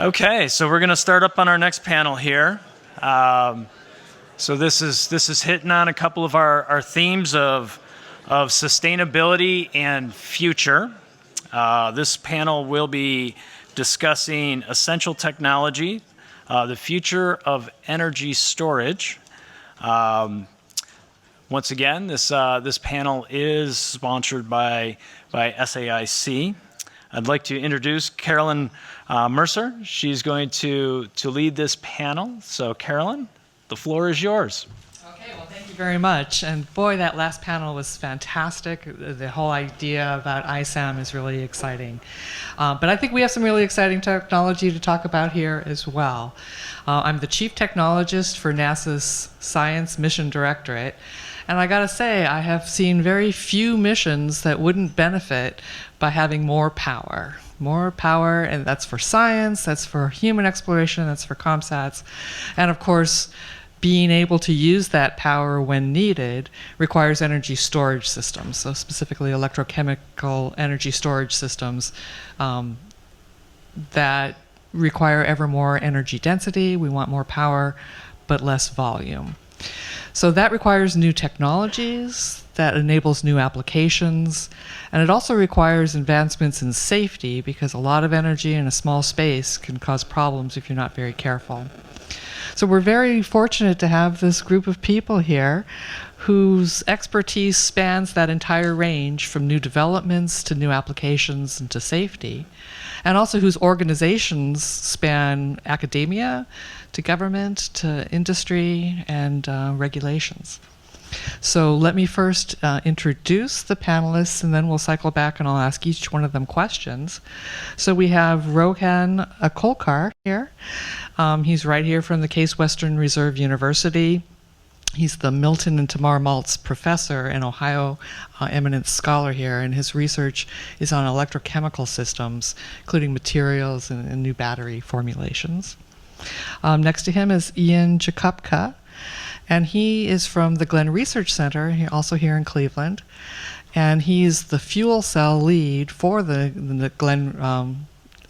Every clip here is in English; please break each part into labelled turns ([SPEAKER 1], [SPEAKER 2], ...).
[SPEAKER 1] Okay, so we're going to start up on our next panel here. So this is hitting on a couple of our themes of sustainability and future. This panel will be discussing essential technology, the future of energy storage. Once again, this panel is sponsored by SAIC. I'd like to introduce Carolyn Mercer. She's going to lead this panel. So Carolyn, the floor is yours.
[SPEAKER 2] Okay, well, thank you very much. And boy, that last panel was fantastic. The whole idea about ISAM is really exciting. But I think we have some really exciting technology to talk about here as well. I'm the Chief Technologist for NASA's Science Mission Directorate. And I gotta say, I have seen very few missions that wouldn't benefit by having more power. More power, and that's for science, that's for human exploration, that's for ComSats. And of course, being able to use that power when needed requires energy storage systems, so specifically electrochemical energy storage systems that require ever more energy density. We want more power, but less volume. So that requires new technologies, that enables new applications, and it also requires advancements in safety because a lot of energy in a small space can cause problems if you're not very careful. So we're very fortunate to have this group of people here whose expertise spans that entire range from new developments to new applications and to safety, and also whose organizations span academia to government to industry and regulations. So let me first introduce the panelists, and then we'll cycle back and I'll ask each one of them questions. So we have Rohan Akolkar here. He's right here from the Case Western Reserve University. He's the Milton and Tamar Maltz professor and Ohio Eminent scholar here, and his research is on electrochemical systems, including materials and new battery formulations. Next to him is Jakupca, and he is from the Glenn Research Center, also here in Cleveland, and he's the fuel cell lead for the Glenn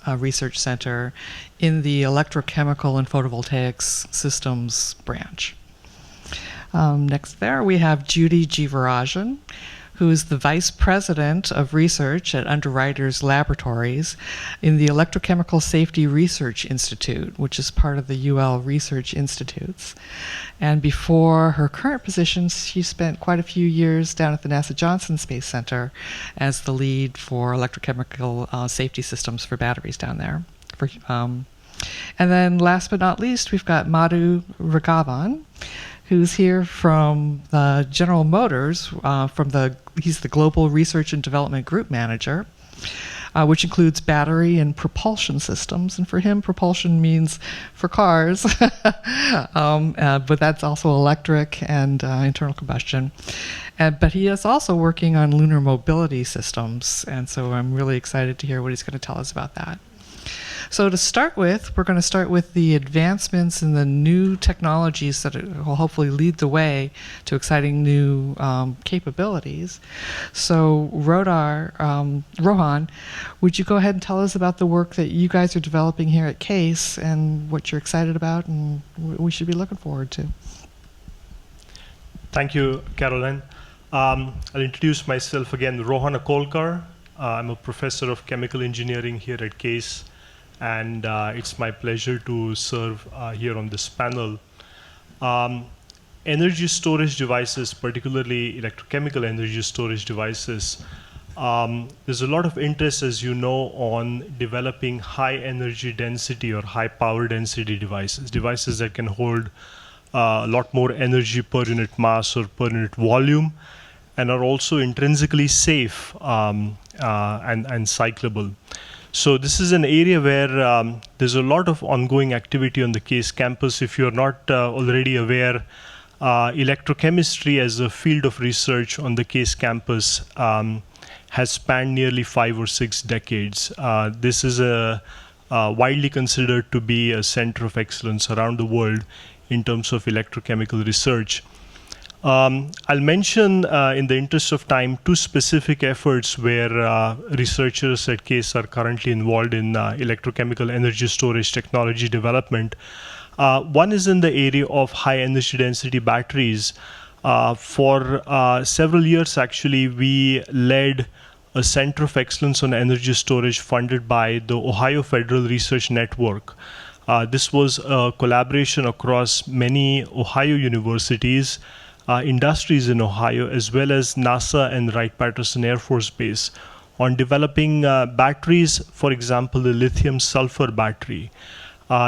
[SPEAKER 2] Research Center in the electrochemical and photovoltaics systems branch. Next there we have Judy Jeevarajan, who is the Vice President of Research at Underwriters Laboratories in the Electrochemical Safety Research Institute, which is part of the UL Research Institutes. And before her current position, she spent quite a few years down at the NASA Johnson Space Center as the lead for electrochemical safety systems for batteries down there. And then last but not least, we've got Madhu Raghavan, who's here from General Motors. He's the Global Research and Development Group Manager, which includes battery and propulsion systems. And for him, propulsion means for cars, but that's also electric and internal combustion. But he is also working on lunar mobility systems, and so I'm really excited to hear what he's going to tell us about that. So to start with, we're going to start with the advancements in the new technologies that will hopefully lead the way to exciting new capabilities. So Rohan, would you go ahead and tell us about the work that you guys are developing here at CASE and what you're excited about and what we should be looking forward to?
[SPEAKER 3] Thank you, Carolyn. I'll introduce myself again, Rohan Akolkar. I'm a professor of chemical engineering here at CASE. And it's my pleasure to serve here on this panel. Energy storage devices, particularly electrochemical energy storage devices, there's a lot of interest, as you know, on developing high energy density or high power density devices that can hold a lot more energy per unit mass or per unit volume, and are also intrinsically safe and cyclable. So this is an area where there's a lot of ongoing activity on the CASE campus. If you're not already aware, electrochemistry as a field of research on the CASE campus has spanned nearly 5 or 6 decades. This is widely considered to be a center of excellence around the world in terms of electrochemical research. I'll mention, in the interest of time, two specific efforts where researchers at CASE are currently involved in electrochemical energy storage technology development. One is in the area of high energy density batteries. For several years, actually, we led a Center of Excellence on Energy Storage funded by the Ohio Federal Research Network. This was a collaboration across many Ohio universities, industries in Ohio, as well as NASA and Wright-Patterson Air Force Base on developing batteries, for example, the lithium-sulfur battery.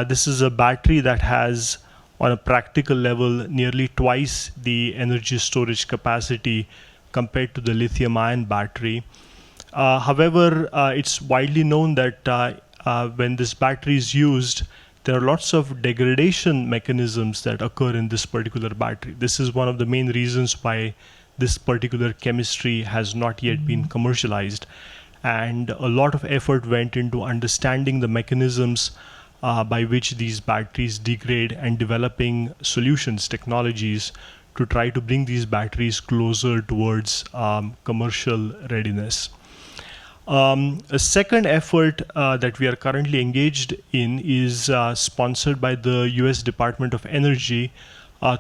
[SPEAKER 3] This is a battery that has, on a practical level, nearly twice the energy storage capacity compared to the lithium-ion battery. However, it's widely known that when this battery is used, there are lots of degradation mechanisms that occur in this particular battery. This is one of the main reasons why this particular chemistry has not yet been commercialized. And a lot of effort went into understanding the mechanisms by which these batteries degrade and developing solutions, technologies, to try to bring these batteries closer towards commercial readiness. A second effort that we are currently engaged in is sponsored by the US Department of Energy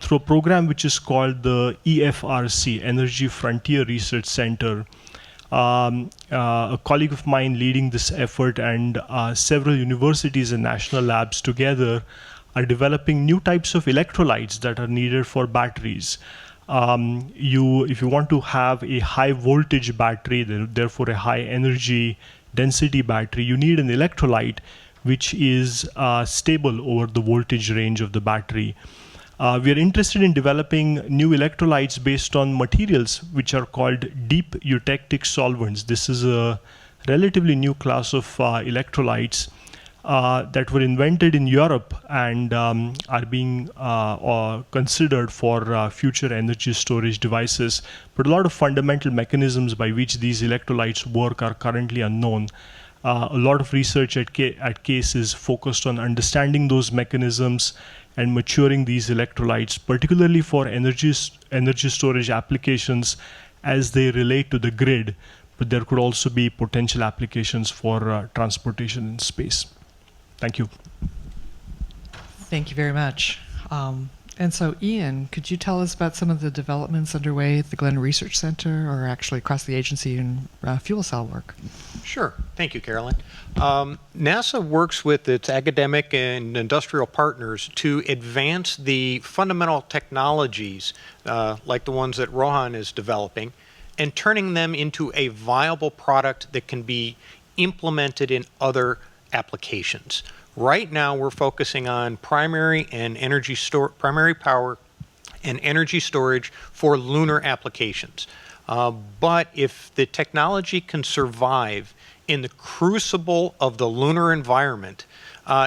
[SPEAKER 3] through a program which is called the EFRC, Energy Frontier Research Center. A colleague of mine leading this effort and several universities and national labs together are developing new types of electrolytes that are needed for batteries. If you want to have a high voltage battery, therefore a high energy density battery, you need an electrolyte which is stable over the voltage range of the battery. We are interested in developing new electrolytes based on materials which are called deep eutectic solvents. This is a relatively new class of electrolytes that were invented in Europe and are being considered for future energy storage devices. But a lot of fundamental mechanisms by which these electrolytes work are currently unknown. A lot of research at CASE is focused on understanding those mechanisms and maturing these electrolytes, particularly for energy storage applications as they relate to the grid. But there could also be potential applications for transportation in space. Thank you.
[SPEAKER 2] Thank you very much. And so, Ian, could you tell us about some of the developments underway at the Glenn Research Center or actually across the agency in fuel cell work?
[SPEAKER 4] Sure. Thank you, Carolyn. NASA works with its academic and industrial partners to advance the fundamental technologies like the ones that Rohan is developing and turning them into a viable product that can be implemented in other applications. Right now, we're focusing on primary power and energy storage for lunar applications. But if the technology can survive in the crucible of the lunar environment,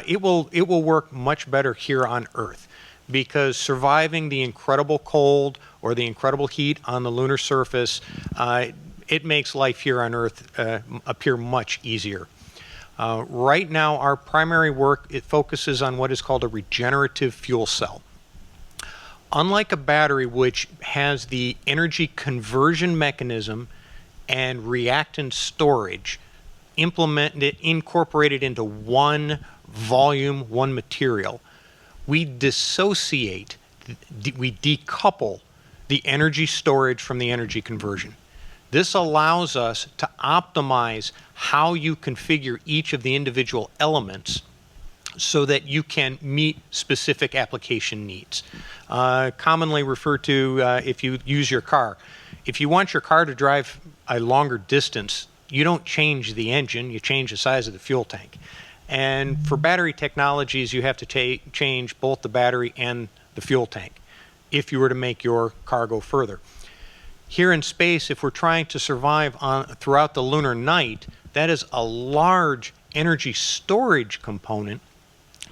[SPEAKER 4] it will work much better here on Earth, because surviving the incredible cold or the incredible heat on the lunar surface, it makes life here on Earth appear much easier. Right now, our primary work, it focuses on what is called a regenerative fuel cell. Unlike a battery, which has the energy conversion mechanism and reactant storage incorporated into one volume, one material, we dissociate, we decouple the energy storage from the energy conversion. This allows us to optimize how you configure each of the individual elements so that you can meet specific application needs. Commonly referred to if you use your car. If you want your car to drive a longer distance, you don't change the engine, you change the size of the fuel tank. And for battery technologies, you have to change both the battery and the fuel tank if you were to make your car go further. Here in space, if we're trying to survive throughout the lunar night, that is a large energy storage component,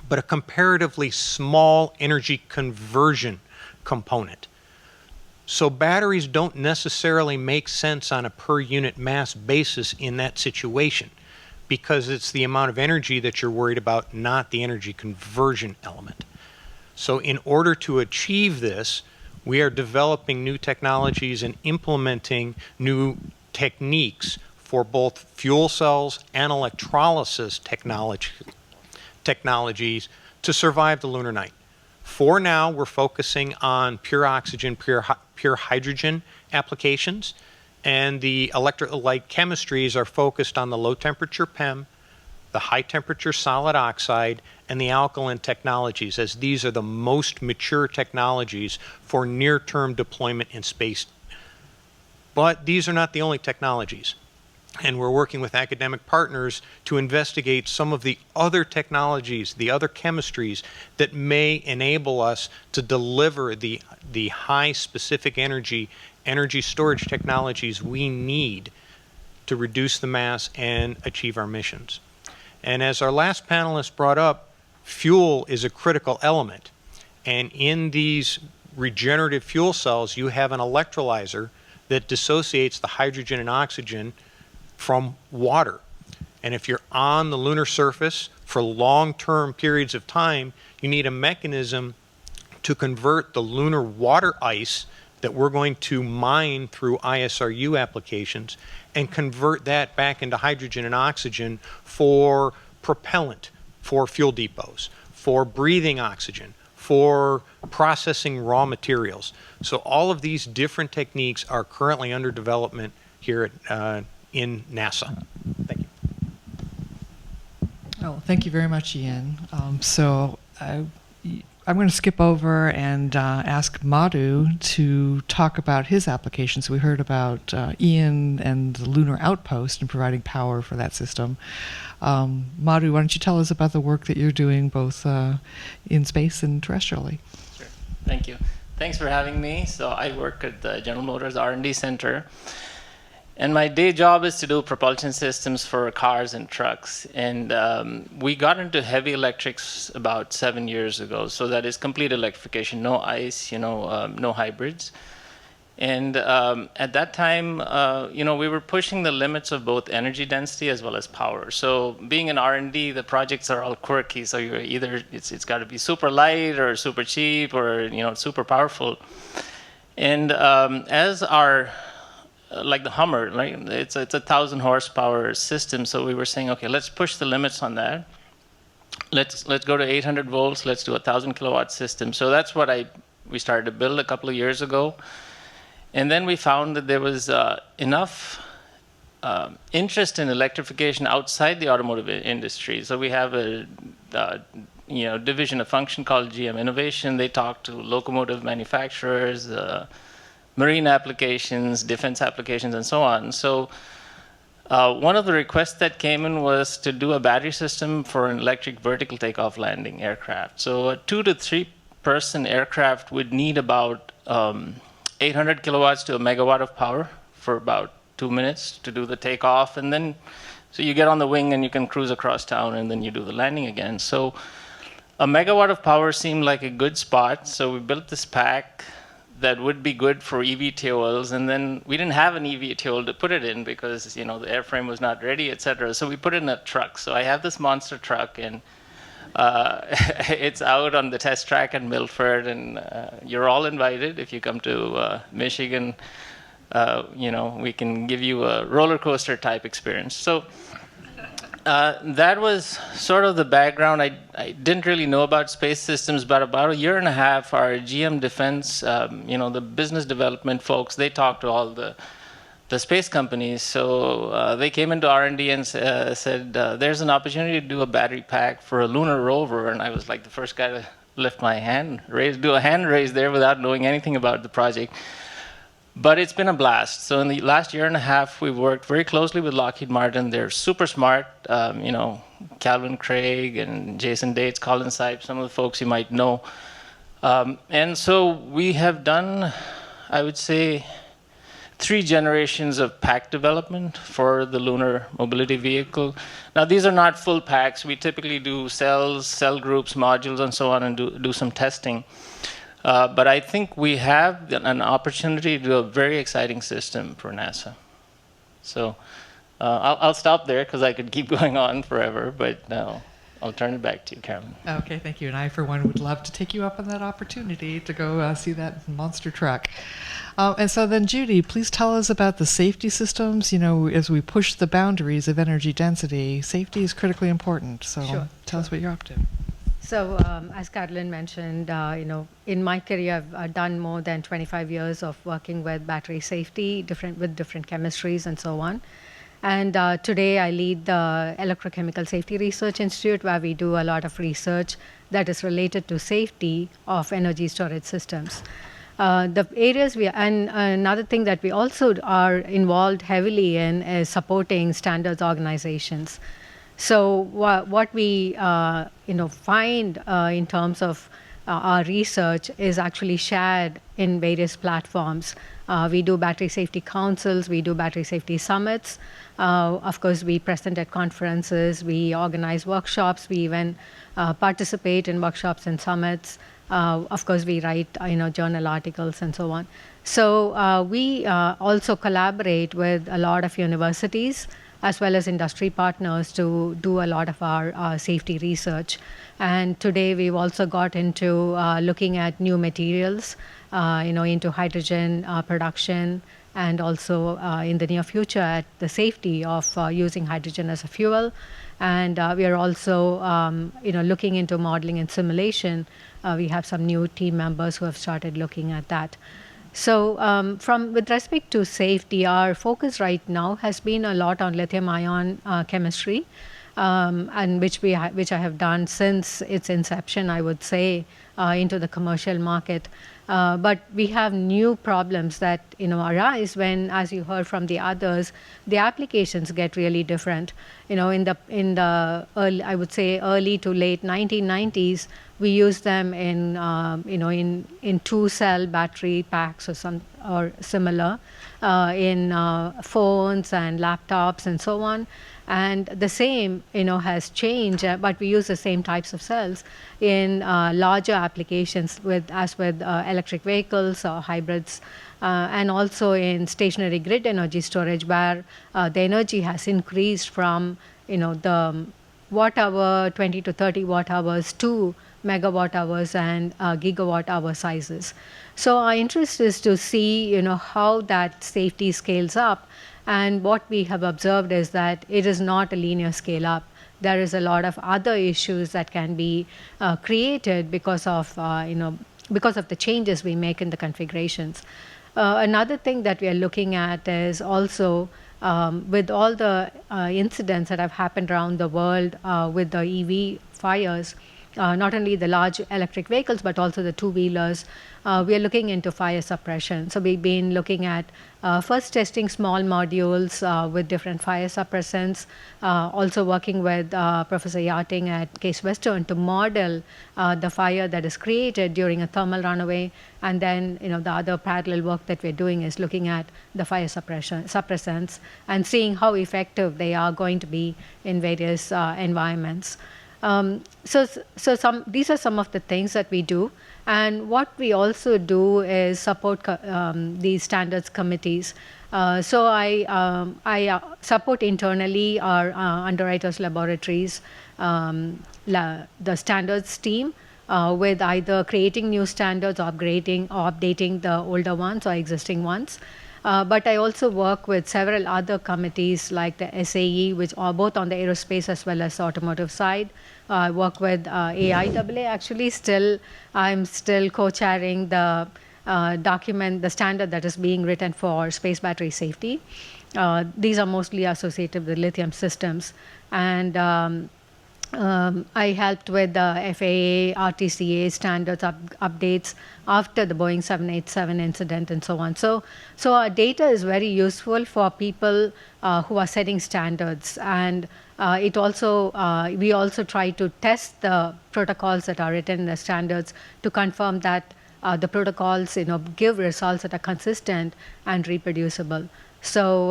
[SPEAKER 4] but a comparatively small energy conversion component. So batteries don't necessarily make sense on a per unit mass basis in that situation, because it's the amount of energy that you're worried about, not the energy conversion element. So in order to achieve this, We are developing new technologies and implementing new techniques for both fuel cells and electrolysis technologies to survive the lunar night. For now, we're focusing on pure oxygen, pure hydrogen applications, and the electrolyte chemistries are focused on the low temperature PEM, the high temperature solid oxide, and the alkaline technologies, as these are the most mature technologies for near-term deployment in space. But these are not the only technologies. And we're working with academic partners to investigate some of the other technologies, the other chemistries that may enable us to deliver the high specific energy storage technologies we need to reduce the mass and achieve our missions. And as our last panelist brought up, fuel is a critical element. And in these regenerative fuel cells, you have an electrolyzer that dissociates the hydrogen and oxygen from water. And if you're on the lunar surface for long-term periods of time, you need a mechanism to convert the lunar water ice that we're going to mine through ISRU applications and convert that back into hydrogen and oxygen for propellant, for fuel depots, for breathing oxygen, for processing raw materials. So all of these different techniques are currently under development here at, in NASA. Thank you.
[SPEAKER 2] Oh, thank you very much, Ian. I'm going to skip over and ask Madhu to talk about his applications. We heard about Ian and the lunar outpost and providing power for that system. Madhu, why don't you tell us about the work that you're doing both in space and terrestrially?
[SPEAKER 5] Sure. Thank you. Thanks for having me. So I work at the General Motors R&D Center. And my day job is to do propulsion systems for cars and trucks. And we got into heavy electrics about 7 years ago. So that is complete electrification, no ICE, no hybrids. And at that time, we were pushing the limits of both energy density as well as power. So being in R&D, the projects are all quirky. So you're either it's got to be super light or super cheap or super powerful. And as our like the Hummer, right? It's a 1,000 horsepower system. So we were saying, okay, let's push the limits on that. Let's go to 800 volts. Let's do a 1,000 kilowatt system. So that's what we started to build a couple of years ago. And then we found that there was enough interest in electrification outside the automotive industry. So we have a division of function called GM Innovation. They talk to locomotive manufacturers, marine applications, defense applications, and so on. So one of the requests that came in was to do a battery system for an electric vertical takeoff landing aircraft. So a 2 to 3 person aircraft would need about 800 kilowatts to a megawatt of power for about 2 minutes to do the takeoff. And then, so you get on the wing and you can cruise across town and then you do the landing again. So a megawatt of power seemed like a good spot. So we built this pack that would be good for eVTOLs, and then we didn't have an eVTOL to put it in because the airframe was not ready, etc. So we put it in a truck. So I have this monster truck, and it's out on the test track in Milford, and you're all invited if you come to Michigan. We can give you a roller coaster type experience. So that was sort of the background. I didn't really know about space systems, but about a year and a half, our GM Defense, the business development folks, they talked to all the space companies. So they came into R&D and said, there's an opportunity to do a battery pack for a lunar rover. And I was like the first guy to lift my hand, do a hand raise there without knowing anything about the project. But it's been a blast. So in the last year and a half, we've worked very closely with Lockheed Martin. They're super smart. Calvin Craig and Jason Dates, Colin Sipes, some of the folks you might know. And so we have done, I would say, 3 generations of pack development for the lunar mobility vehicle. Now, these are not full packs. We typically do cells, cell groups, modules, and so on, and do some testing. But I think we have an opportunity to do a very exciting system for NASA. So I'll stop there because I could keep going on forever, but I'll turn it back to you, Carolyn.
[SPEAKER 2] Okay, thank you. And I, for one, would love to take you up on that opportunity to go see that monster truck. And so then, Judy, please tell us about the safety systems. You know, as we push the boundaries of energy density, safety is critically important. So
[SPEAKER 6] Sure,
[SPEAKER 2] tell us what you're up to.
[SPEAKER 6] So, as Carolyn mentioned, in my career, I've done more than 25 years of working with battery safety, with different chemistries and so on. And today I lead the Electrochemical Safety Research Institute, where we do a lot of research that is related to safety of energy storage systems. The areas and another thing that we also are involved heavily in is supporting standards organizations. So what we find in terms of our research is actually shared in various platforms. We do battery safety councils, we do battery safety summits. Of course, we present at conferences, we organize workshops, we even participate in workshops and summits. Of course, we write journal articles and so on. So we also collaborate with a lot of universities as well as industry partners to do a lot of our safety research. And today we've also got into looking at new materials, into hydrogen production, and also in the near future at the safety of using hydrogen as a fuel. And we are also looking into modeling and simulation. We have some new team members who have started looking at that. So with respect to safety, our focus right now has been a lot on lithium-ion chemistry, and which I have done since its inception, I would say, into the commercial market. But we have new problems that arise when, as you heard from the others, the applications get really different. In the early, I would say early to late 1990s, we used them in 2-cell battery packs or similar in phones and laptops and so on. And the same, has changed, but we use the same types of cells in larger applications as with electric vehicles or hybrids, and also in stationary grid energy storage, where the energy has increased from, the watt hour, 20 to 30 watt hours to megawatt hours and gigawatt hour sizes. So our interest is to see, how that safety scales up. And what we have observed is that it is not a linear scale up. There is a lot of other issues that can be created because of the changes we make in the configurations. Another thing that we are looking at is also with all the incidents that have happened around the world with the EV fires, not only the large electric vehicles, but also the two-wheelers. We are looking into fire suppression. So we've been looking at first testing small modules with different fire suppressants, also working with Professor Yarting at Case Western to model the fire that is created during a thermal runaway. And then, the other parallel work that we're doing is looking at the fire suppressants and seeing how effective they are going to be in various environments. So these are some of the things that we do. And what we also do is support these standards committees. So I support internally our Underwriters Laboratories, the standards team, with either creating new standards, upgrading or updating the older ones or existing ones. But I also work with several other committees like the SAE, which are both on the aerospace as well as automotive side. I work with AIAA. Actually, I'm still co-chairing the the standard that is being written for space battery safety. These are mostly associated with lithium systems. And I helped with the FAA, RTCA standards updates after the Boeing 787 incident and so on. So our data is very useful for people who are setting standards. And we also try to test the protocols that are written in the standards to confirm that the protocols give results that are consistent and reproducible. So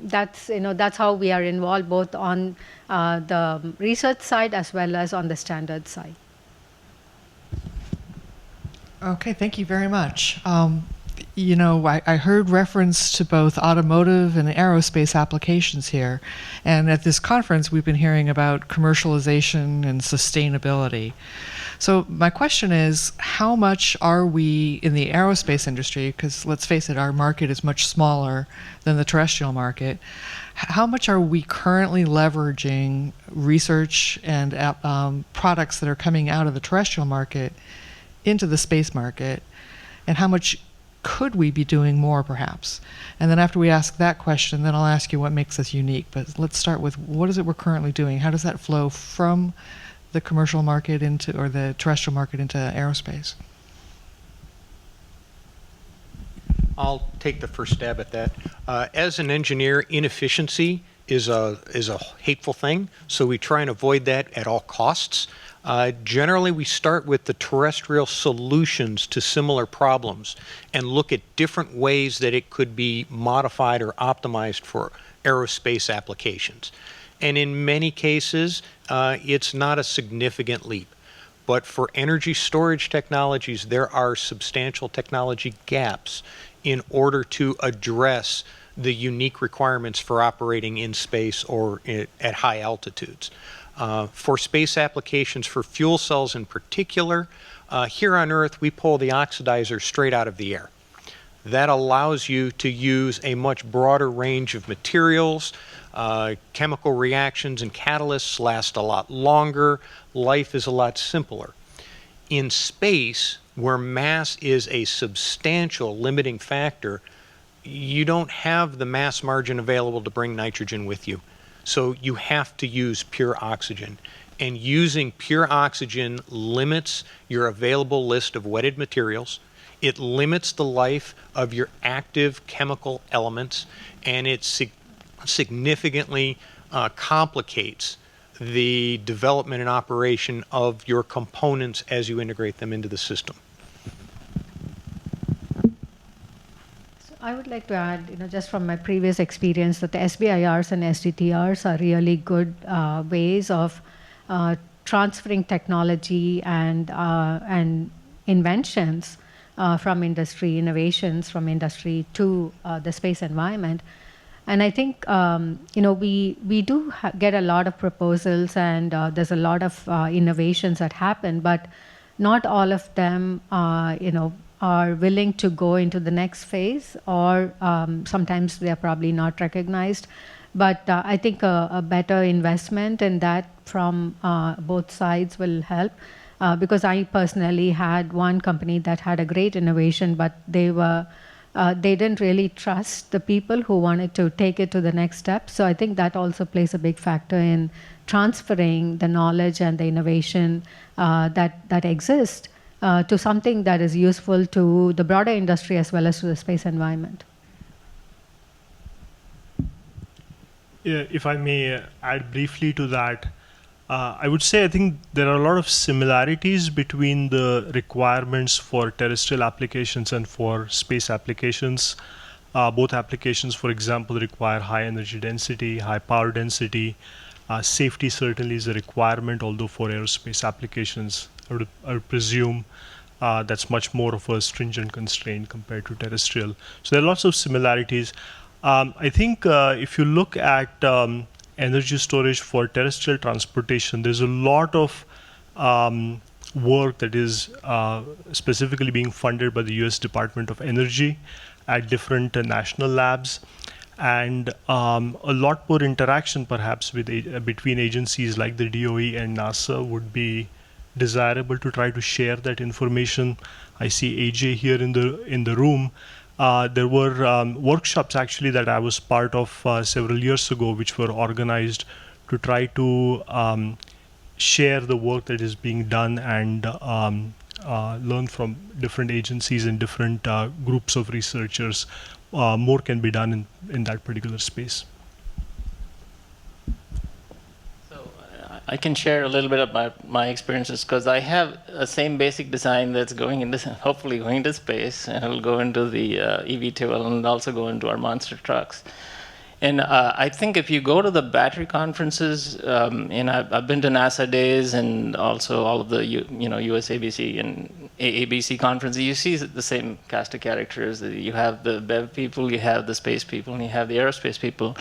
[SPEAKER 6] that's how we are involved both on the research side as well as on the standards side.
[SPEAKER 2] Okay, thank you very much. you know, I heard reference to both automotive and aerospace applications here. And at this conference, we've been hearing about commercialization and sustainability. So my question is, how much are we in the aerospace industry, because let's face it, our market is much smaller than the terrestrial market, how much are we currently leveraging research and products that are coming out of the terrestrial market into the space market, and how much could we be doing more perhaps? And then after we ask that question, then I'll ask you what makes us unique. But let's start with, what is it we're currently doing? How does that flow from the commercial market into, or the terrestrial market into aerospace?
[SPEAKER 4] I'll take the first stab at that. As an engineer, inefficiency is a hateful thing, so we try and avoid that at all costs. Generally, we start with the terrestrial solutions to similar problems and look at different ways that it could be modified or optimized for aerospace applications. And in many cases, it's not a significant leap. But for energy storage technologies, there are substantial technology gaps in order to address the unique requirements for operating in space or at high altitudes. For space applications, for fuel cells in particular, here on Earth, we pull the oxidizer straight out of the air. That allows you to use a much broader range of materials. Chemical reactions and catalysts last a lot longer. Life is a lot simpler. In space, where mass is a substantial limiting factor, you don't have the mass margin available to bring nitrogen with you. So you have to use pure oxygen. And using pure oxygen limits your available list of wetted materials. It limits the life of your active chemical elements, and it significantly complicates the development and operation of your components as you integrate them into the system.
[SPEAKER 6] So I would like to add, just from my previous experience, that the SBIRs and SDTRs are really good ways of transferring technology and inventions from industry, innovations from industry to the space environment. And I think, we do get a lot of proposals, and there's a lot of innovations that happen, but not all of them, are willing to go into the next phase, or sometimes they are probably not recognized. But I think a better investment in that from both sides will help. Because I personally had one company that had a great innovation, but they didn't really trust the people who wanted to take it to the next step. So I think that also plays a big factor in transferring the knowledge and the innovation that exists to something that is useful to the broader industry as well as to the space environment.
[SPEAKER 3] Yeah, if I may add briefly to that, I would say I think there are a lot of similarities between the requirements for terrestrial applications and for space applications. Both applications, for example, require high energy density, high power density. Safety certainly is a requirement, although for aerospace applications, I would presume that's much more of a stringent constraint compared to terrestrial. So there are lots of similarities. I think if you look at energy storage for terrestrial transportation, there's a lot of work that is specifically being funded by the US Department of Energy at different national labs, and a lot more interaction perhaps with between agencies like the DOE and NASA would be desirable to try to share that information. I see AJ here in the room. There were workshops actually that I was part of several years ago, which were organized to try to share the work that is being done and learn from different agencies and different groups of researchers. More can be done in that particular space.
[SPEAKER 5] I can share a little bit about my experiences, because I have a same basic design that's going into, hopefully going to space, and it'll go into the eVTOL and also go into our monster trucks. And I think if you go to the battery conferences, and I've been to NASA days and also all of the USABC and AABC conferences, you see the same cast of characters. You have the BEV people, you have the space people, and you have the aerospace people.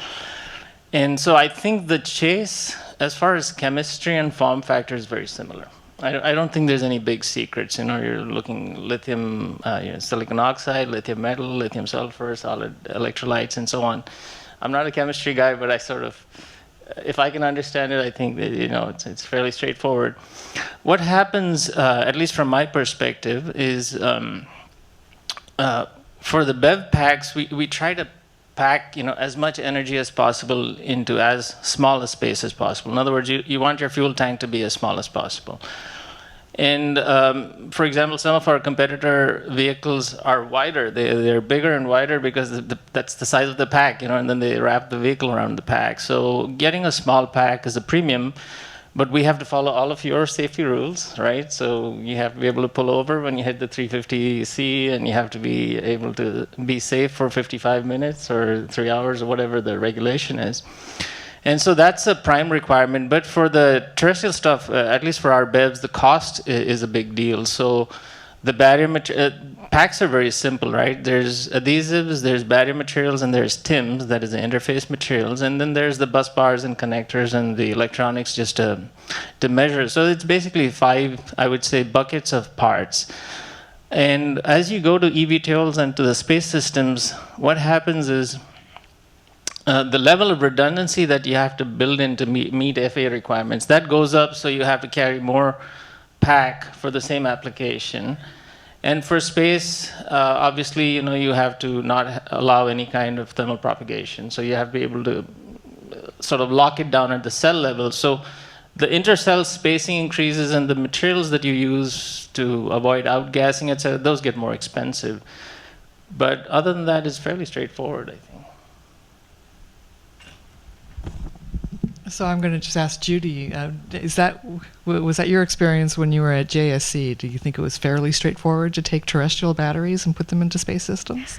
[SPEAKER 5] And so I think the chase, as far as chemistry and form factor, is very similar. I don't think there's any big secrets. You're looking lithium, silicon oxide, lithium metal, lithium sulfur, solid electrolytes, and so on. I'm not a chemistry guy, but I sort of, if I can understand it, I think that it's fairly straightforward. What happens, at least from my perspective, is for the BEV packs, we try to pack as much energy as possible into as small a space as possible. In other words, you want your fuel tank to be as small as possible. And for example, some of our competitor vehicles are wider. They're bigger and wider because that's the size of the pack, and then they wrap the vehicle around the pack. So getting a small pack is a premium, but we have to follow all of your safety rules, right? So you have to be able to pull over when you hit the 350C, and you have to be able to be safe for 55 minutes or 3 hours or whatever the regulation is. And so that's a prime requirement. But for the terrestrial stuff, at least for our BEVs, the cost is a big deal. So the barrier packs are very simple, right? There's adhesives, there's barrier materials, and there's TIMs, that is the interface materials. And then there's the bus bars and connectors and the electronics just to measure. So it's basically 5, I would say, buckets of parts. And as you go to eVTOLs and to the space systems, what happens is the level of redundancy that you have to build in to meet FAA requirements, that goes up, so you have to carry more pack for the same application. And for space, obviously, you have to not allow any kind of thermal propagation. So you have to be able to sort of lock it down at the cell level. So the intercell spacing increases, and the materials that you use to avoid outgassing, etc., those get more expensive. But other than that, it's fairly straightforward, I think.
[SPEAKER 2] So I'm going to just ask Judy, was that your experience when you were at JSC? Do you think it was fairly straightforward to take terrestrial batteries and put them into space systems?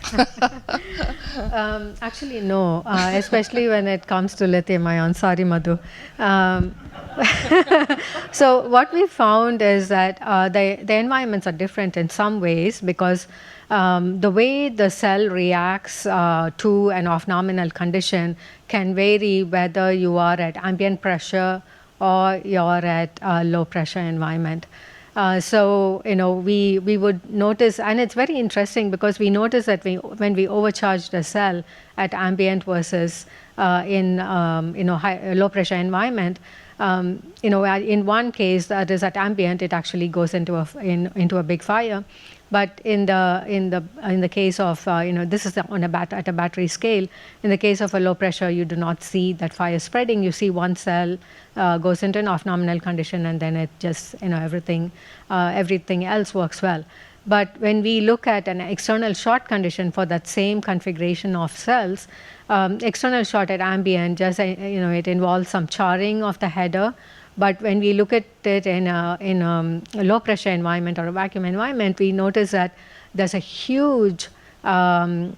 [SPEAKER 6] Actually, no, especially when it comes to lithium ion. Sorry, Madhu. So what we found is that the environments are different in some ways, because the way the cell reacts to an off-nominal condition can vary whether you are at ambient pressure or you're at a low pressure environment. So we would notice, and it's very interesting because we notice that when we overcharge the cell at ambient versus in low pressure environment, in one case that is at ambient, it actually goes into a big fire. But in the case of this is on at a battery scale. In the case of a low pressure, you do not see that fire spreading. You see one cell goes into an off-nominal condition, and then it just everything else works well. But when we look at an external short condition for that same configuration of cells, external short at ambient just it involves some charring of the header. But when we look at it in a low pressure environment or a vacuum environment, we notice that there's a huge thermal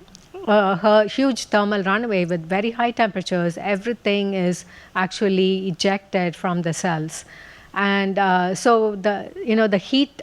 [SPEAKER 6] runaway with very high temperatures. Everything is actually ejected from the cells, and so the heat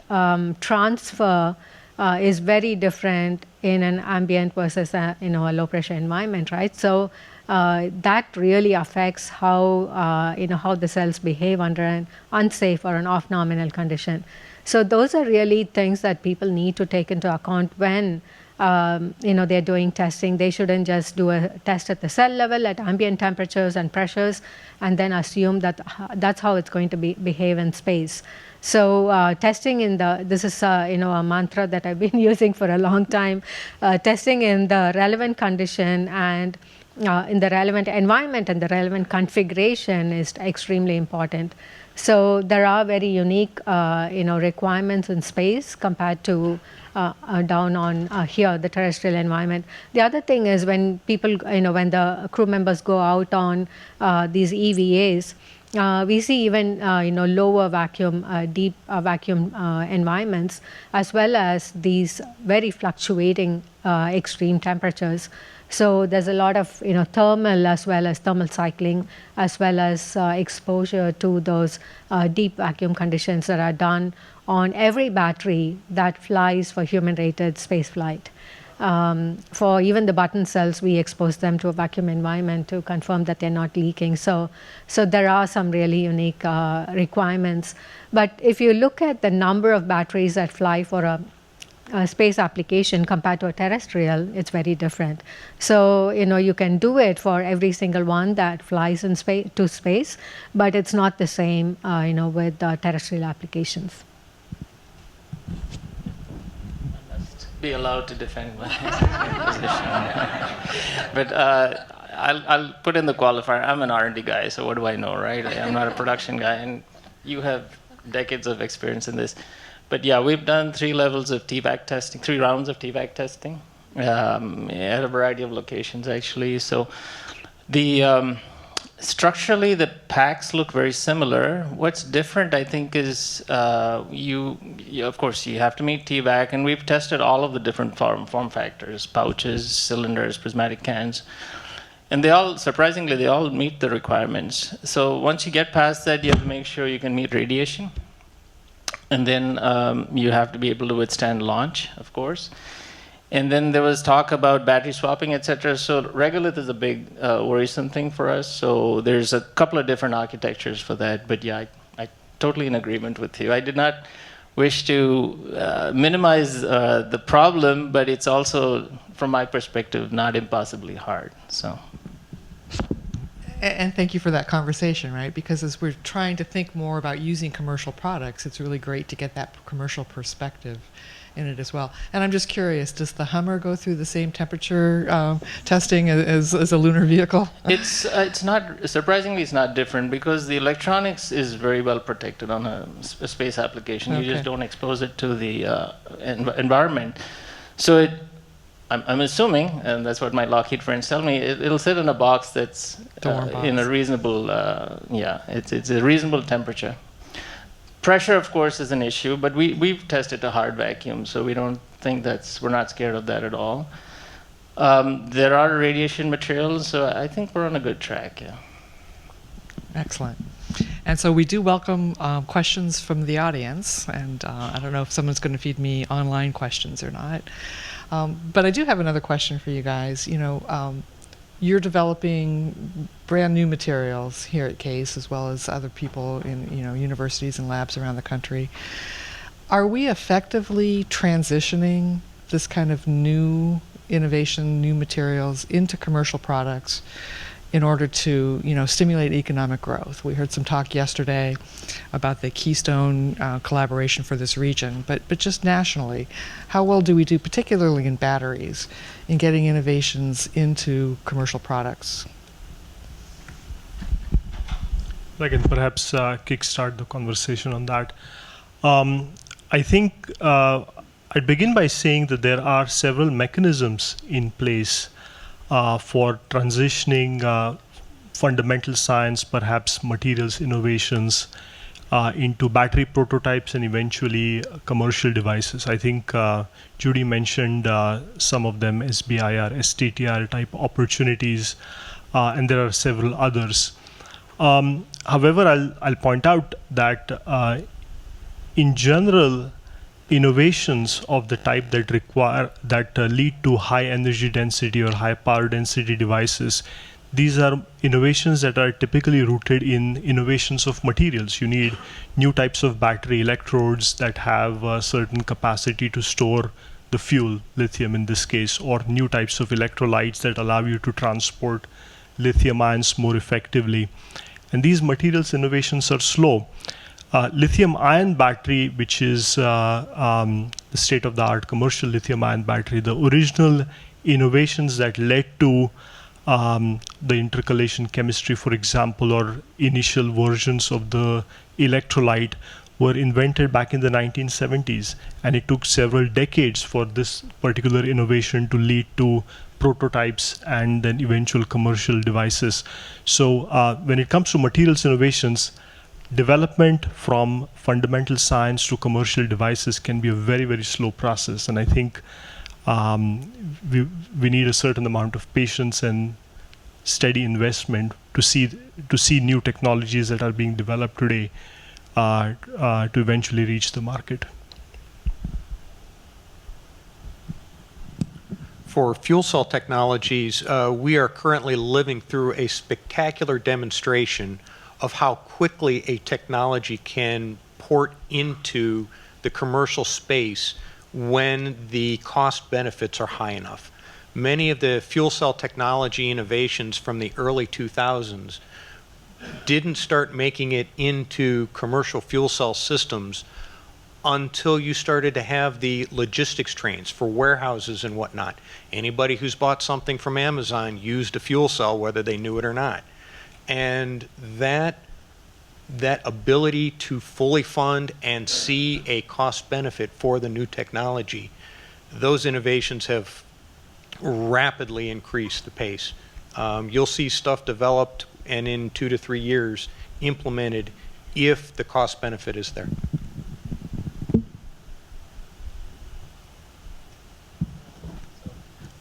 [SPEAKER 6] transfer is very different in an ambient versus a low pressure environment, right? So that really affects how the cells behave under an unsafe or an off-nominal condition. So those are really things that people need to take into account when they're doing testing. They shouldn't just do a test at the cell level at ambient temperatures and pressures and then assume that that's how it's going to behave in space. So testing this is a mantra that I've been using for a long time. Testing in the relevant condition and in the relevant environment and the relevant configuration is extremely important. So there are very unique requirements in space compared to down on here, the terrestrial environment. The other thing is when people, when the crew members go out on these EVAs, we see even lower vacuum, deep vacuum environments, as well as these very fluctuating extreme temperatures. So there's a lot of thermal as well as thermal cycling, as well as exposure to those deep vacuum conditions that are done on every battery that flies for human-rated space flight. For even the button cells, we expose them to a vacuum environment to confirm that they're not leaking. So there are some really unique requirements. But if you look at the number of batteries that fly for a space application compared to a terrestrial, it's very different. So you can do it for every single one that flies in to space, but it's not the same with terrestrial applications.
[SPEAKER 5] Be allowed to defend my position. But I'll put in the qualifier. I'm an R&D guy, so what do I know, right? I'm not a production guy, and you have decades of experience in this. But yeah, we've done 3 levels of TVAC testing, 3 rounds of TVAC testing at a variety of locations, actually. So the structurally, the packs look very similar. What's different, I think, is of course, you have to meet TVAC, and we've tested all of the different form factors, pouches, cylinders, prismatic cans. And surprisingly, they all meet the requirements. So once you get past that, you have to make sure you can meet radiation. And then you have to be able to withstand launch, of course. And then there was talk about battery swapping, etc. So regolith is a big worrisome thing for us. So there's a couple of different architectures for that. But yeah, I totally in agreement with you. I did not wish to minimize the problem, but it's also, from my perspective, not impossibly hard. So.
[SPEAKER 2] And thank you for that conversation, right? Because as we're trying to think more about using commercial products, it's really great to get that commercial perspective in it as well. And I'm just curious, does the Hummer go through the same temperature testing as a lunar vehicle?
[SPEAKER 5] It's not, surprisingly, it's not different because the electronics is very well protected on a space application. Okay. You just don't expose it to the environment. So I'm assuming, and that's what my Lockheed friends tell me, it'll sit in a box that's in a reasonable, it's a reasonable temperature. Pressure, of course, is an issue, but we've tested to hard vacuum, so we don't think we're not scared of that at all. There are radiation materials, so I think we're on a good track, yeah.
[SPEAKER 2] Excellent. And so we do welcome questions from the audience, and I don't know if someone's going to feed me online questions or not. But I do have another question for you guys. You're developing brand new materials here at CASE, as well as other people in universities and labs around the country. Are we effectively transitioning this kind of new innovation, new materials into commercial products in order to stimulate economic growth? We heard some talk yesterday about the Keystone collaboration for this region, but just nationally, how well do we do, particularly in batteries, in getting innovations into commercial products?
[SPEAKER 3] I can perhaps kickstart the conversation on that. I think I'd begin by saying that there are several mechanisms in place for transitioning fundamental science, perhaps materials innovations, into battery prototypes and eventually commercial devices. I think Judy mentioned some of them, SBIR, STTR type opportunities, and there are several others. However, I'll point out that in general, innovations of the type that lead to high energy density or high power density devices, these are innovations that are typically rooted in innovations of materials. You need new types of battery electrodes that have a certain capacity to store the fuel, lithium in this case, or new types of electrolytes that allow you to transport lithium ions more effectively. And these materials innovations are slow. Lithium-ion battery, which is the state-of-the-art commercial lithium-ion battery, the original innovations that led to the intercalation chemistry, for example, or initial versions of the electrolyte were invented back in the 1970s. And it took several decades for this particular innovation to lead to prototypes and then eventual commercial devices. So when it comes to materials innovations, development from fundamental science to commercial devices can be a very, very slow process. And I think we need a certain amount of patience and steady investment to see new technologies that are being developed today to eventually reach the market.
[SPEAKER 4] For fuel cell technologies, we are currently living through a spectacular demonstration of how quickly a technology can port into the commercial space when the cost benefits are high enough. Many of the fuel cell technology innovations from the early 2000s didn't start making it into commercial fuel cell systems until you started to have the logistics trains for warehouses and whatnot. Anybody who's bought something from Amazon used a fuel cell, whether they knew it or not. And that ability to fully fund and see a cost benefit for the new technology, those innovations have rapidly increased the pace. You'll see stuff developed and in 2 to 3 years implemented if the cost benefit is there.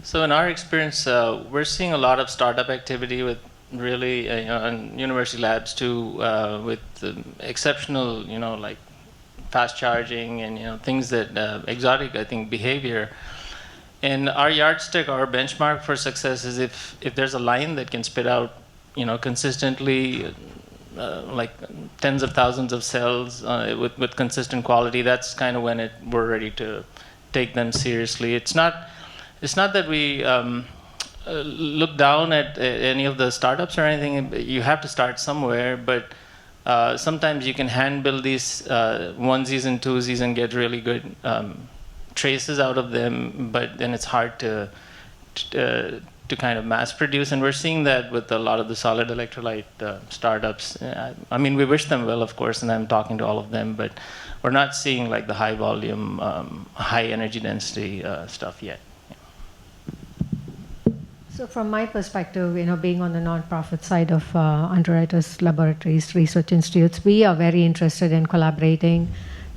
[SPEAKER 5] So in our experience, we're seeing a lot of startup activity with really, and university labs too, with exceptional, like fast charging and things that exotic, I think, behavior. And our yardstick, our benchmark for success is if there's a line that can spit out, consistently, like tens of thousands of cells with consistent quality. That's kind of when we're ready to take them seriously. It's not that we look down at any of the startups or anything. You have to start somewhere, but sometimes you can hand build these onesies and twosies and get really good traces out of them, but then it's hard to kind of mass produce. And we're seeing that with a lot of the solid electrolyte startups. I mean, we wish them well, of course, and I'm talking to all of them, but we're not seeing like the high volume, high energy density stuff yet.
[SPEAKER 6] So from my perspective, being on the nonprofit side of Underwriters, Laboratories, Research Institutes, we are very interested in collaborating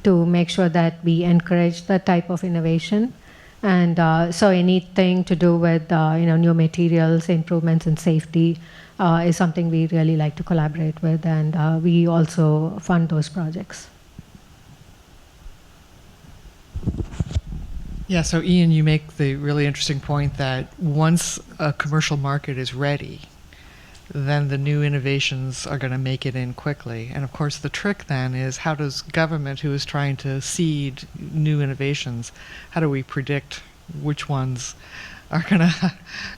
[SPEAKER 6] to make sure that we encourage that type of innovation. And so anything to do with new materials, improvements in safety is something we really like to collaborate with, and we also fund those projects.
[SPEAKER 2] Yeah, so Ian, you make the really interesting point that once a commercial market is ready, then the new innovations are going to make it in quickly. And of course, the trick then is how does government, who is trying to seed new innovations, how do we predict which ones are going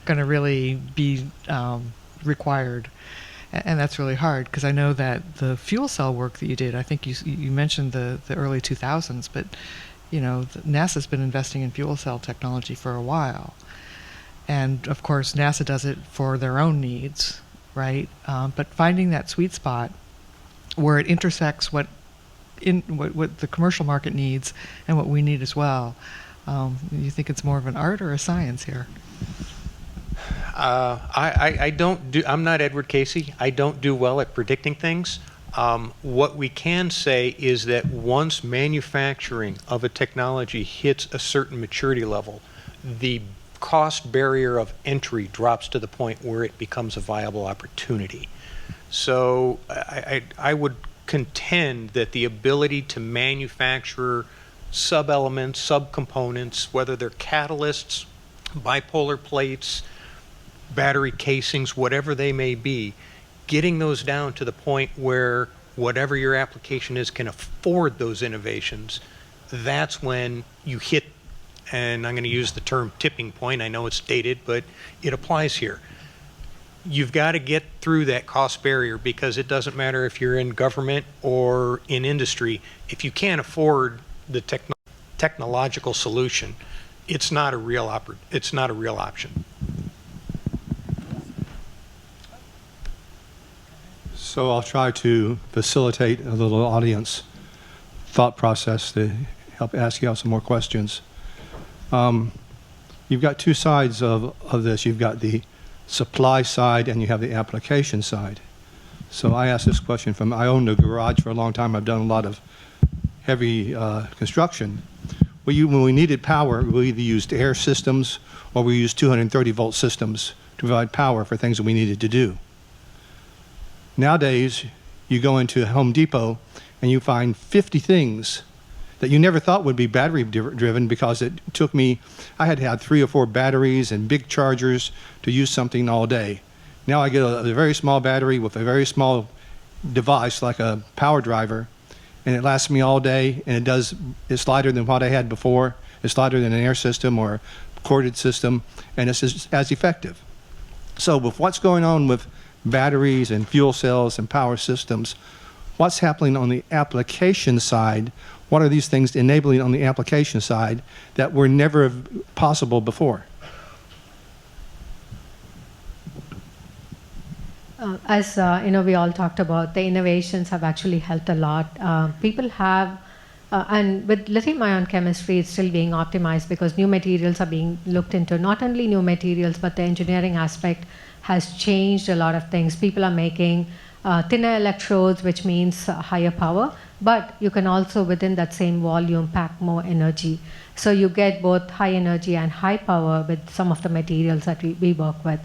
[SPEAKER 2] to really be required? And that's really hard, because I know that the fuel cell work that you did, I think you mentioned the early 2000s, but NASA's been investing in fuel cell technology for a while. And of course, NASA does it for their own needs, right? But finding that sweet spot where it intersects what the commercial market needs and what we need as well. You think it's more of an art or a science here?
[SPEAKER 4] I'm not Edward Casey. I don't do well at predicting things. What we can say is that once manufacturing of a technology hits a certain maturity level, the cost barrier of entry drops to the point where it becomes a viable opportunity. So I would contend that the ability to manufacture sub-elements, sub-components, whether they're catalysts, bipolar plates, battery casings, whatever they may be, getting those down to the point where whatever your application is can afford those innovations, that's when you hit, and I'm going to use the term tipping point. I know it's dated, but it applies here. You've got to get through that cost barrier, because it doesn't matter if you're in government or in industry. If you can't afford the technological solution, it's not a real option.
[SPEAKER 7] So I'll try to facilitate a little audience thought process to help ask you out some more questions. you've got two sides of this. You've got the supply side and you have the application side. So I asked this question I owned a garage for a long time. I've done a lot of heavy construction. When we needed power, we either used air systems or we used 230 volt systems to provide power for things that we needed to do. Nowadays, you go into Home Depot and you find 50 things that you never thought would be battery driven, because it took me, I had to have 3 or 4 batteries and big chargers to use something all day. Now I get a very small battery with a very small device like a power driver, and it lasts me all day, and it's lighter than what I had before. It's lighter than an air system or a corded system, and it's as effective. So with what's going on with batteries and fuel cells and power systems, what's happening on the application side? What are these things enabling on the application side that were never possible before?
[SPEAKER 6] As we all talked about, the innovations have actually helped a lot. People have, and with lithium-ion chemistry, it's still being optimized because new materials are being looked into. Not only new materials, but the engineering aspect has changed a lot of things. People are making thinner electrodes, which means higher power, but you can also, within that same volume, pack more energy. So you get both high energy and high power with some of the materials that we work with.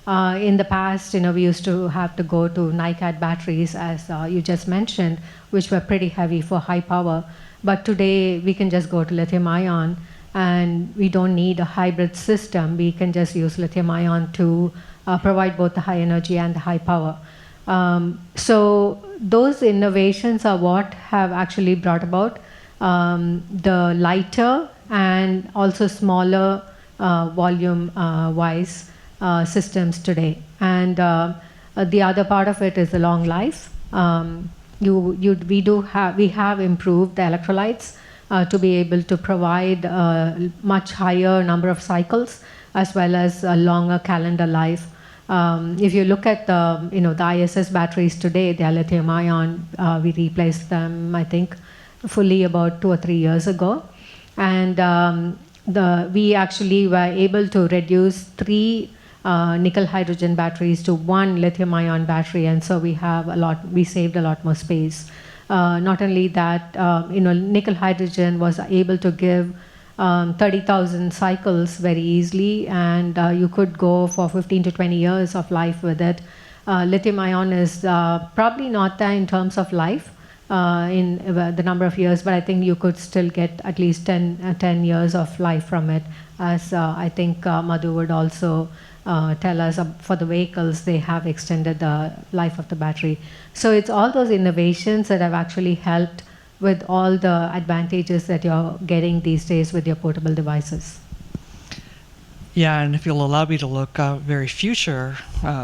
[SPEAKER 6] In the past, we used to have to go to NiCad batteries, as you just mentioned, which were pretty heavy for high power. But today, we can just go to lithium-ion, and we don't need a hybrid system. We can just use lithium-ion to provide both the high energy and the high power. So those innovations are what have actually brought about the lighter and also smaller volume-wise systems today. And the other part of it is the long life. We have improved the electrolytes to be able to provide a much higher number of cycles as well as a longer calendar life. If you look at the ISS batteries today, they are lithium-ion. We replaced them, I think, fully about 2 or 3 years ago. And we actually were able to reduce 3 nickel hydrogen batteries to 1 lithium-ion battery, and so we saved a lot more space. Not only that, nickel hydrogen was able to give 30,000 cycles very easily, and you could go for 15 to 20 years of life with it. Lithium-ion is probably not there in terms of life, in the number of years, but I think you could still get at least 10 years of life from it, as I think Madhu would also tell us for the vehicles, they have extended the life of the battery. So it's all those innovations that have actually helped with all the advantages that you're getting these days with your portable devices.
[SPEAKER 2] Yeah, and if you'll allow me to look very future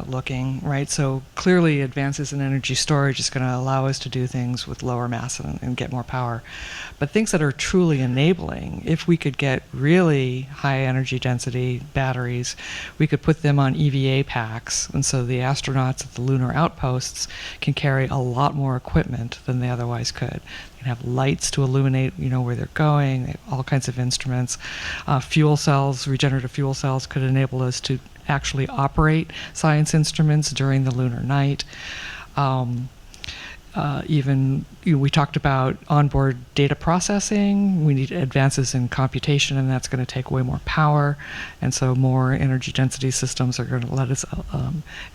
[SPEAKER 2] looking, right? So clearly advances in energy storage is going to allow us to do things with lower mass and get more power. But things that are truly enabling, if we could get really high energy density batteries, we could put them on EVA packs. And so the astronauts at the lunar outposts can carry a lot more equipment than they otherwise could. Have lights to illuminate, where they're going, all kinds of instruments. Fuel cells, regenerative fuel cells could enable us to actually operate science instruments during the lunar night. We talked about onboard data processing. We need advances in computation, and that's going to take way more power. And so more energy density systems are going to let us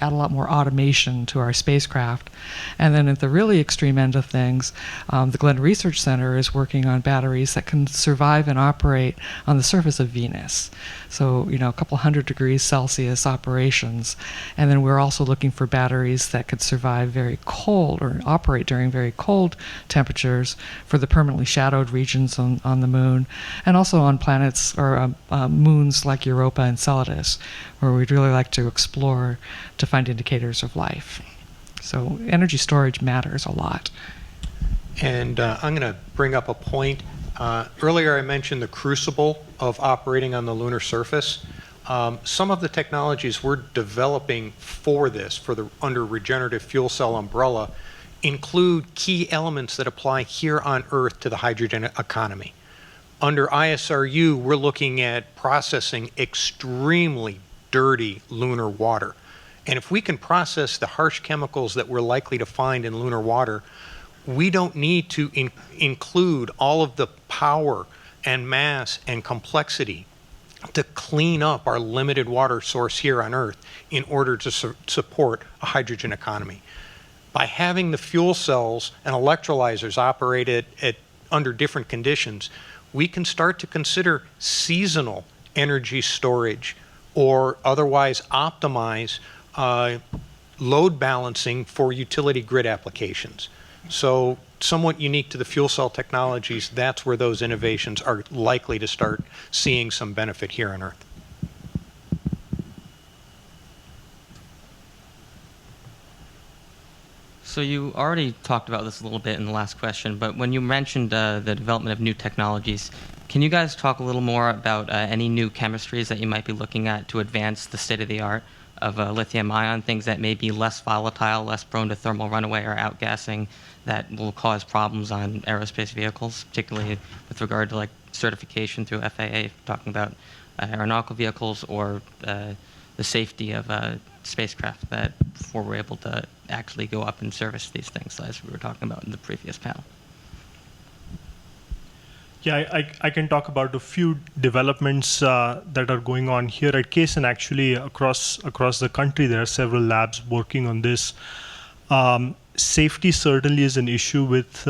[SPEAKER 2] add a lot more automation to our spacecraft. And then at the really extreme end of things, the Glenn Research Center is working on batteries that can survive and operate on the surface of Venus. So, a couple 100 degrees Celsius operations. And then we're also looking for batteries that could survive very cold or operate during very cold temperatures for the permanently shadowed regions on the moon, and also on planets or moons like Europa and Enceladus, where we'd really like to explore to find indicators of life. So energy storage matters a lot.
[SPEAKER 4] And I'm going to bring up a point. Earlier I mentioned the crucible of operating on the lunar surface. Some of the technologies we're developing for this, under regenerative fuel cell umbrella, include key elements that apply here on Earth to the hydrogen economy. Under ISRU, we're looking at processing extremely dirty lunar water. And if we can process the harsh chemicals that we're likely to find in lunar water, we don't need to include all of the power and mass and complexity to clean up our limited water source here on Earth in order to support a hydrogen economy. By having the fuel cells and electrolyzers operate under different conditions, we can start to consider seasonal energy storage or otherwise optimize load balancing for utility grid applications. So somewhat unique to the fuel cell technologies, that's where those innovations are likely to start seeing some benefit here on Earth.
[SPEAKER 8] So you already talked about this a little bit in the last question, but when you mentioned the development of new technologies, can you guys talk a little more about any new chemistries that you might be looking at to advance the state-of-the-art of lithium-ion, things that may be less volatile, less prone to thermal runaway or outgassing, that will cause problems on aerospace vehicles, particularly with regard to like certification through FAA, talking about aeronautical vehicles, or the safety of spacecraft that before we're able to actually go up and service these things, as we were talking about in the previous panel.
[SPEAKER 3] Yeah, I can talk about a few developments that are going on here at CASE, and actually across the country there are several labs working on this. Safety certainly is an issue with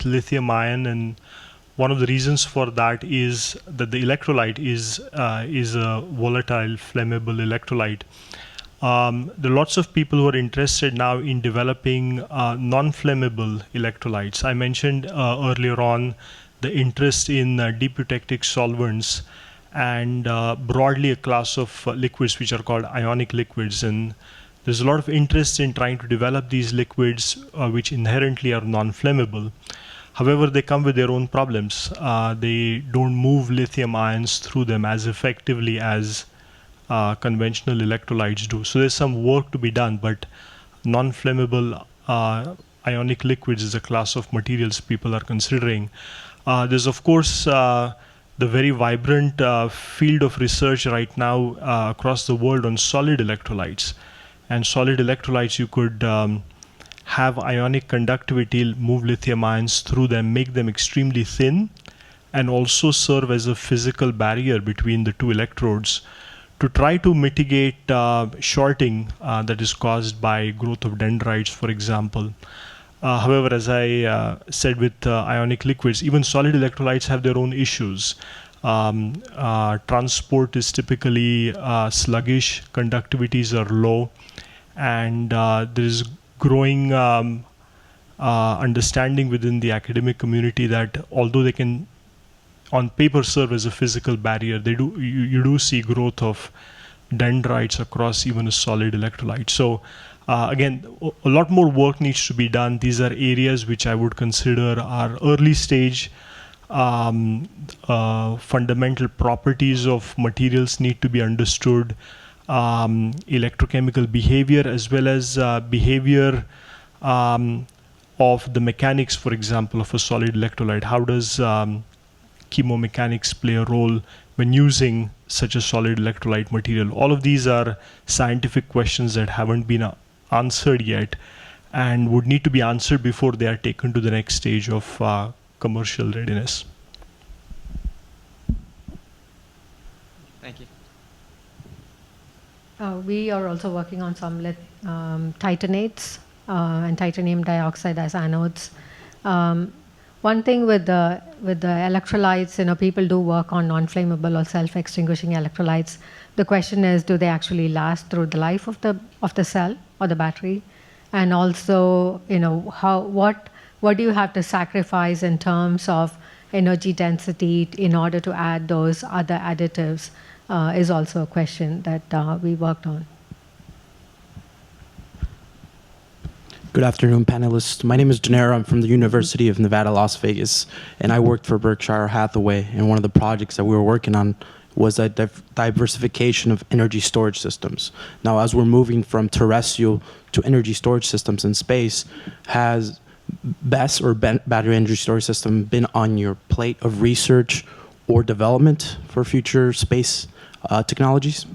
[SPEAKER 3] lithium ion, and one of the reasons for that is that the electrolyte is a volatile, flammable electrolyte. There are lots of people who are interested now in developing non-flammable electrolytes. I mentioned earlier on the interest in deep eutectic solvents and broadly a class of liquids which are called ionic liquids. And there's a lot of interest in trying to develop these liquids which inherently are non-flammable. However, they come with their own problems. They don't move lithium ions through them as effectively as conventional electrolytes do. So there's some work to be done, but non-flammable ionic liquids is a class of materials people are considering. There's, of course, the very vibrant field of research right now across the world on solid electrolytes. And solid electrolytes, you could have ionic conductivity, move lithium ions through them, make them extremely thin, and also serve as a physical barrier between the two electrodes to try to mitigate shorting that is caused by growth of dendrites, for example. However, as I said with ionic liquids, even solid electrolytes have their own issues. Transport is typically sluggish, conductivities are low, and there is growing understanding within the academic community that although they can on paper serve as a physical barrier, you do see growth of dendrites across even a solid electrolyte. So again, a lot more work needs to be done. These are areas which I would consider are early stage. Fundamental properties of materials need to be understood. Electrochemical behavior, as well as behavior of the mechanics, for example, of a solid electrolyte. How does chemomechanics play a role when using such a solid electrolyte material? All of these are scientific questions that haven't been answered yet and would need to be answered before they are taken to the next stage of commercial readiness.
[SPEAKER 8] Thank you.
[SPEAKER 6] We are also working on some titanates and titanium dioxide as anodes. One thing with the electrolytes, people do work on non-flammable or self-extinguishing electrolytes. The question is, do they actually last through the life of the cell or the battery? And also, what do you have to sacrifice in terms of energy density in order to add those other additives is also a question that we worked on.
[SPEAKER 9] Good afternoon, panelists. My name is Janera. I'm from the University of Nevada, Las Vegas, and I worked for Berkshire Hathaway, and one of the projects that we were working on was a diversification of energy storage systems. Now, as we're moving from terrestrial to energy storage systems in space, has BESS, or battery energy storage system, been on your plate of research or development for future space technologies?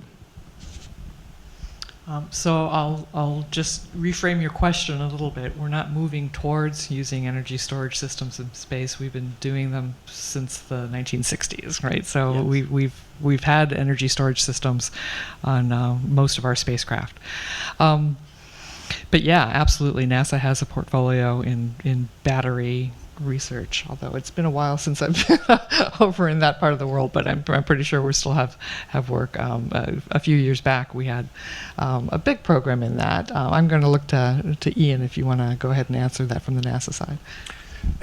[SPEAKER 2] So I'll just reframe your question a little bit. We're not moving towards using energy storage systems in space. We've been doing them since the 1960s, right? So
[SPEAKER 9] Yes.
[SPEAKER 2] we've had energy storage systems on most of our spacecraft. But yeah, absolutely. NASA has a portfolio in battery research, although it's been a while since I've been over in that part of the world, but I'm pretty sure we still have work. A few years back, we had a big program in that. I'm going to look to Ian if you want to go ahead and answer that from the NASA side.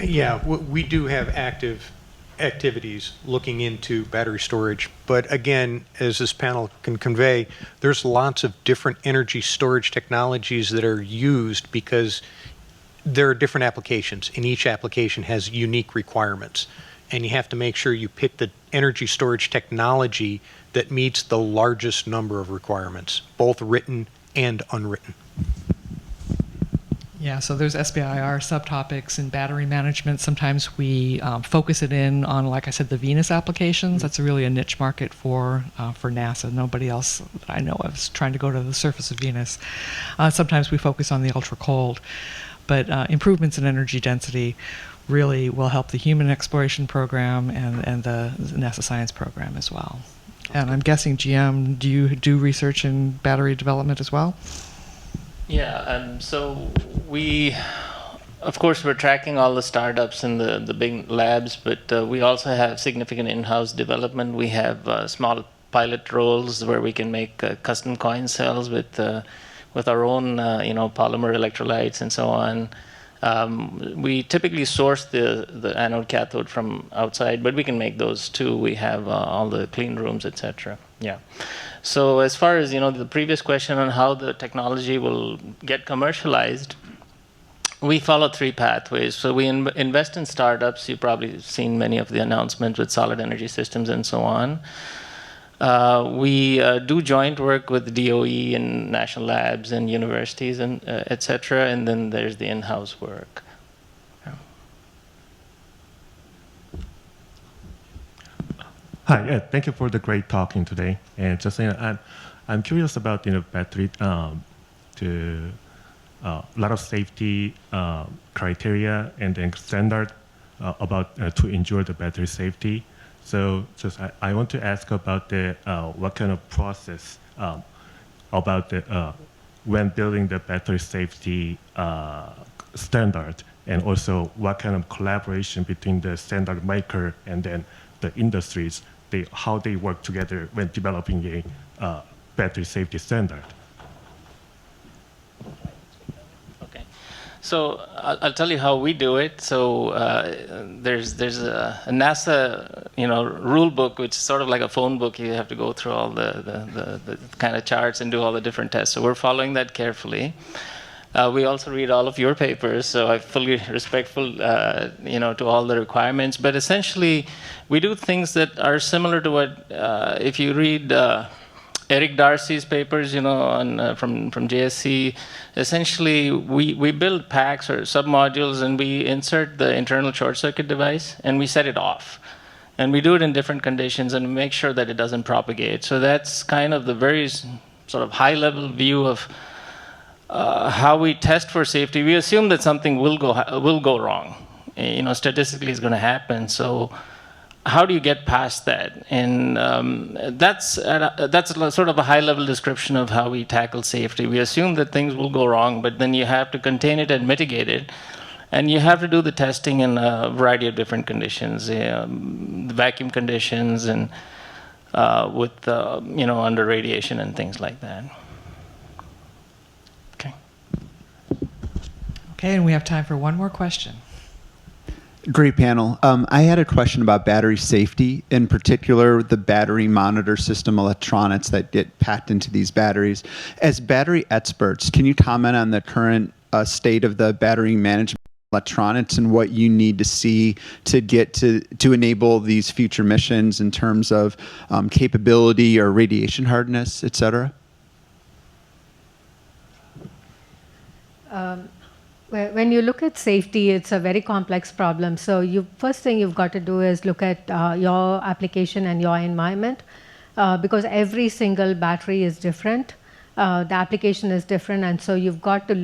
[SPEAKER 4] Yeah, we do have active activities looking into battery storage. But again, as this panel can convey, there's lots of different energy storage technologies that are used because there are different applications, and each application has unique requirements. And you have to make sure you pick the energy storage technology that meets the largest number of requirements, both written and unwritten.
[SPEAKER 2] Yeah, so there's SBIR subtopics in battery management. Sometimes we focus it in on, like I said, the Venus applications. That's really a niche market for NASA. Nobody else that I know of is trying to go to the surface of Venus. Sometimes we focus on the ultra cold. But improvements in energy density really will help the human exploration program and the NASA science program as well. And I'm guessing, GM, do you do research in battery development as well?
[SPEAKER 5] Yeah, so we, of course, we're tracking all the startups in the big labs, but we also have significant in-house development. We have small pilot roles where we can make custom coin cells with our own, polymer electrolytes and so on. We typically source the anode cathode from outside, but we can make those too. We have all the clean rooms, etc. Yeah. So as far as the previous question on how the technology will get commercialized, we follow three pathways. So we invest in startups. You've probably seen many of the announcements with solid energy systems and so on. We do joint work with DOE and national labs and universities and et cetera, and then there's the in-house work.
[SPEAKER 10] Hi, yeah, thank you for the great talking today. And just I'm curious about battery to a lot of safety criteria and then standard about to ensure the battery safety. So just I want to ask about the what kind of process about the when building the battery safety standard, and also what kind of collaboration between the standard maker and then the industries, how they work together when developing a battery safety standard.
[SPEAKER 5] So I'll tell you how we do it. So there's a NASA rule book, which is sort of like a phone book. You have to go through all the kind of charts and do all the different tests. So we're following that carefully. We also read all of your papers, so I'm fully respectful, to all the requirements. But essentially, we do things that are similar to what if you read Eric Darcy's papers, from JSC. Essentially, we build packs or submodules, and we insert the internal short circuit device, and we set it off. And we do it in different conditions and make sure that it doesn't propagate. So that's kind of the very sort of high-level view of how we test for safety. We assume that something will go wrong. Statistically, it's going to happen. So how do you get past that? And that's sort of a high-level description of how we tackle safety. We assume that things will go wrong, but then you have to contain it and mitigate it. And you have to do the testing in a variety of different conditions, vacuum conditions, and with under radiation and things like that. Okay.
[SPEAKER 2] Okay, and we have time for one more question.
[SPEAKER 11] Great panel. I had a question about battery safety, in particular the battery monitor system electronics that get packed into these batteries. As battery experts, can you comment on the current state of the battery management electronics and what you need to see to get to enable these future missions in terms of capability or radiation hardness, et cetera?
[SPEAKER 6] When you look at safety, it's a very complex problem. So first thing you've got to do is look at your application and your environment, because every single battery is different. The application is different, and so you've got to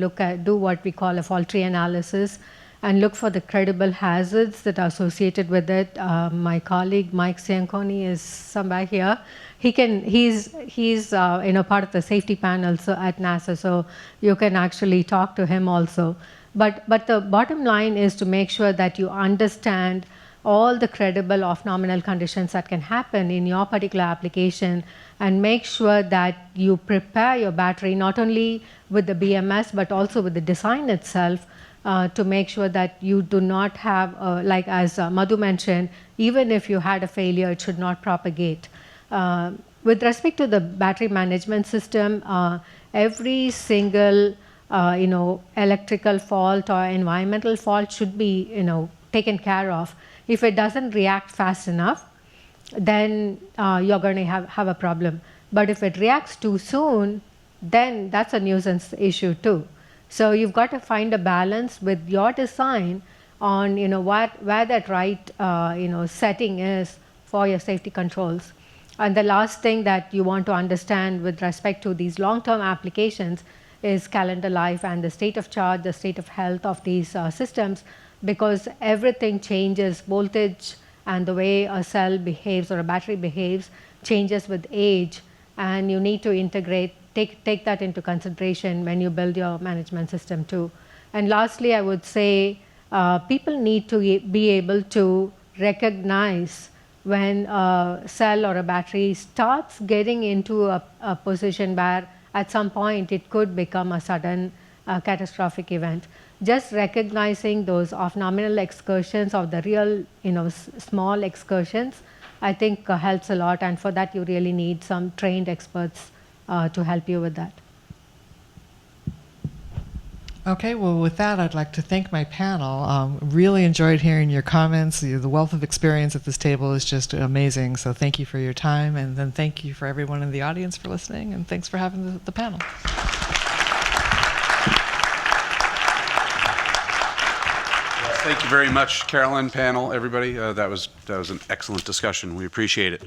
[SPEAKER 6] do what we call a fault tree analysis and look for the credible hazards that are associated with it. My colleague Mike Cianconi is somewhere here. He's part of the safety panel at NASA, so you can actually talk to him also. But the bottom line is to make sure that you understand all the credible off-nominal conditions that can happen in your particular application, and make sure that you prepare your battery not only with the BMS but also with the design itself, to make sure that you do not have, like as Madhu mentioned, even if you had a failure, it should not propagate. With respect to the battery management system, every single electrical fault or environmental fault should be taken care of. If it doesn't react fast enough, then you're going to have a problem. But if it reacts too soon, then that's a nuisance issue too. So you've got to find a balance with your design on where that right setting is for your safety controls. And the last thing that you want to understand with respect to these long-term applications is calendar life and the state of charge, the state of health of these systems, because everything changes. Voltage and the way a cell behaves or a battery behaves changes with age, and you need to take that into consideration when you build your management system too. And lastly, I would say people need to be able to recognize when a cell or a battery starts getting into a position where at some point it could become a sudden catastrophic event. Just recognizing those off-nominal excursions or the real small excursions, I think helps a lot, and for that you really need some trained experts to help you with that.
[SPEAKER 2] Okay, well, with that, I'd like to thank my panel. Really enjoyed hearing your comments. The wealth of experience at this table is just amazing. So thank you for your time, and then thank you for everyone in the audience for listening, and thanks for having the panel.
[SPEAKER 12] Thank you very much, Carolyn, panel, everybody. That was an excellent discussion. We appreciate it.